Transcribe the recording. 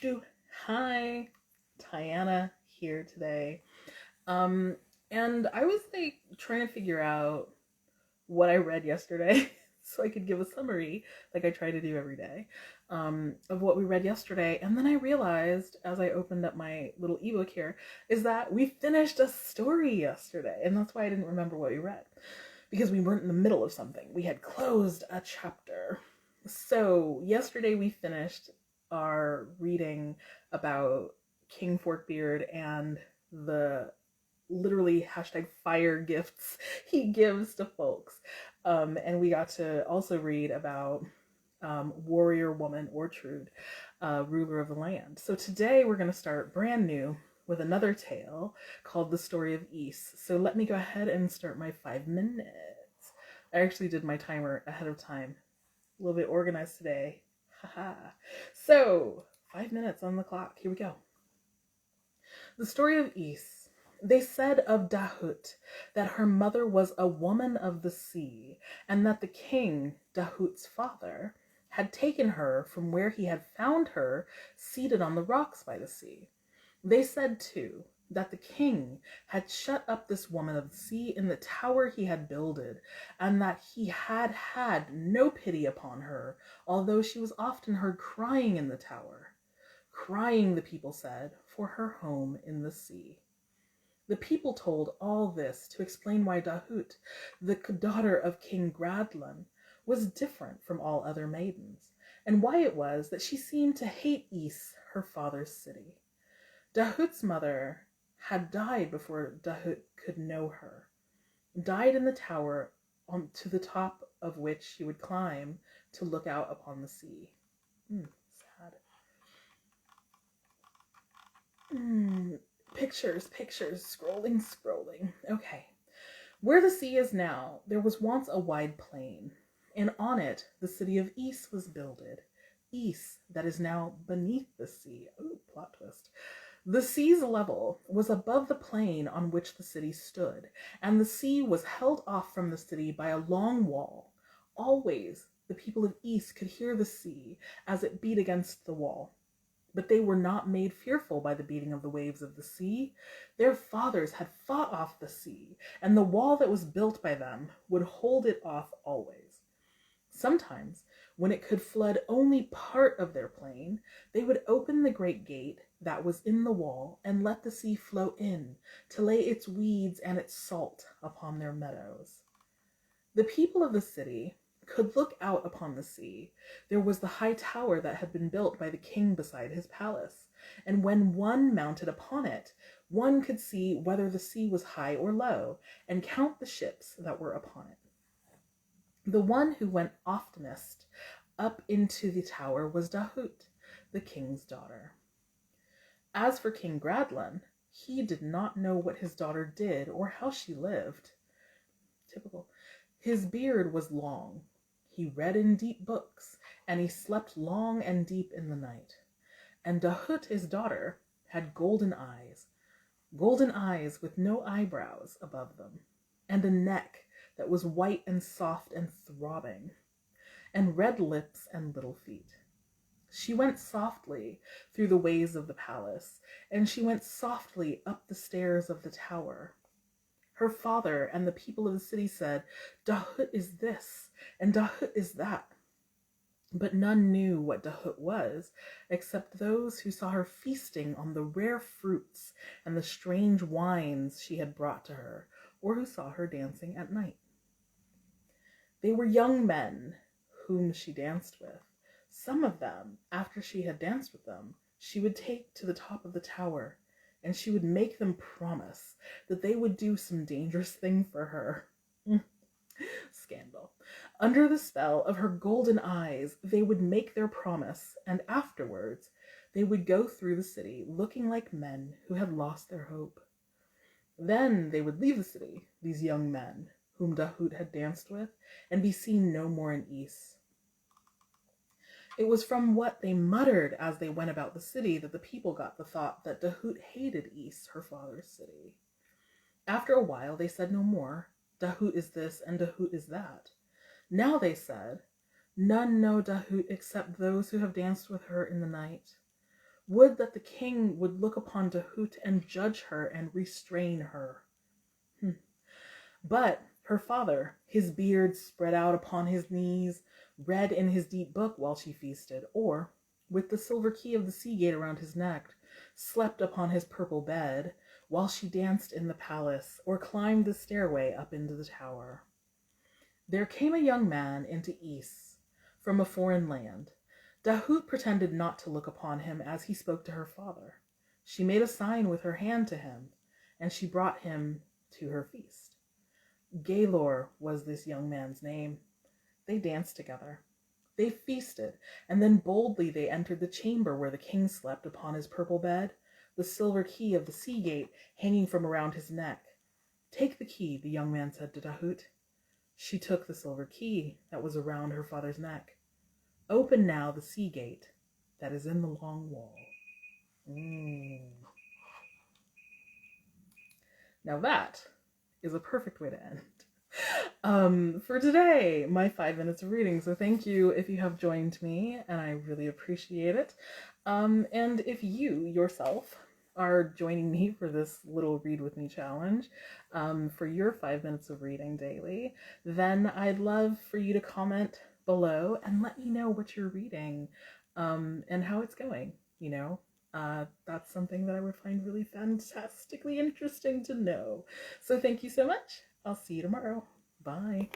do. Hi, Tiana here today. Um, and I was like trying to figure out what I read yesterday so I could give a summary, like I try to do every day, of what we read yesterday. And then I realized as I opened up my little ebook here is that we finished a story yesterday. And that's why I didn't remember what we read, because we weren't in the middle of something. We had closed a chapter. So yesterday we finished our reading about King Forkbeard and the literally #fire gifts he gives to folks. And we got to also read about warrior woman Ortrud, ruler of the land. So today we're going to start brand new with another tale called The Story of Ys. So let me go ahead and start my 5 minutes. I actually did my timer ahead of time. A little bit organized today. Haha. So, 5 minutes on the clock. Here we go. The story of Ys. They said of Dahut that her mother was a woman of the sea, and that the king, Dahut's father, had taken her from where he had found her seated on the rocks by the sea. They said, too, that the king had shut up this woman of the sea in the tower he had builded, and that he had had no pity upon her, although she was often heard crying in the tower. Crying, the people said, for her home in the sea. The people told all this to explain why Dahut, the daughter of King Gradlan, was different from all other maidens, and why it was that she seemed to hate Ys, her father's city. Dahut's mother had died before Dahut could know her, died in the tower to the top of which she would climb to look out upon the sea. Sad. Pictures, scrolling. Okay. Where the sea is now, there was once a wide plain, and on it the city of Ys was builded. Ys, that is now beneath the sea. Ooh, plot twist. The sea's level was above the plain on which the city stood, and the sea was held off from the city by a long wall. Always the people of Ys could hear the sea as it beat against the wall. But they were not made fearful by the beating of the waves of the sea. Their fathers had fought off the sea, and the wall that was built by them would hold it off always. Sometimes, when it could flood only part of their plain, they would open the great gate that was in the wall and let the sea flow in to lay its weeds and its salt upon their meadows. The people of the city could look out upon the sea. There was the high tower that had been built by the king beside his palace, and when one mounted upon it, one could see whether the sea was high or low, and count the ships that were upon it. The one who went oftenest up into the tower was Dahut, the king's daughter. As for King Gradlan, he did not know what his daughter did or how she lived. Typical. His beard was long. He read in deep books, and he slept long and deep in the night. And Dahut, his daughter, had golden eyes with no eyebrows above them, and a neck that was white and soft and throbbing, and red lips and little feet. She went softly through the ways of the palace, and she went softly up the stairs of the tower. Her father and the people of the city said, Dahut is this, and Dahut is that. But none knew what Dahut was, except those who saw her feasting on the rare fruits and the strange wines she had brought to her, or who saw her dancing at night. They were young men whom she danced with. Some of them, after she had danced with them, she would take to the top of the tower, and she would make them promise that they would do some dangerous thing for her. Scandal. Under the spell of her golden eyes, they would make their promise, and afterwards they would go through the city looking like men who had lost their hope. Then they would leave the city, these young men whom Dahut had danced with, and be seen no more in Ys. It was from what they muttered as they went about the city that the people got the thought that Dahut hated Ys, her father's city. After a while they said no more, Dahut is this and Dahut is that. Now they said, none know Dahut except those who have danced with her in the night. Would that the king would look upon Tahoot and judge her and restrain her. But her father, his beard spread out upon his knees, read in his deep book while she feasted, or, with the silver key of the sea gate around his neck, slept upon his purple bed, while she danced in the palace, or climbed the stairway up into the tower. There came a young man into Ys from a foreign land. Tahoot pretended not to look upon him as he spoke to her father. She made a sign with her hand to him, and she brought him to her feast. Gaylor was this young man's name. They danced together. They feasted, and then boldly they entered the chamber where the king slept upon his purple bed, the silver key of the sea gate hanging from around his neck. Take the key, the young man said to Tahoot. She took the silver key that was around her father's neck. Open now the sea gate that is in the long wall. Now that is a perfect way to end. For today, my 5 minutes of reading. So thank you if you have joined me, and I really appreciate it. And if you yourself are joining me for this little read with me challenge, for your 5 minutes of reading daily, then I'd love for you to comment below and let me know what you're reading, and how it's going, you know. That's something that I would find really fantastically interesting to know. So thank you so much. I'll see you tomorrow. Bye.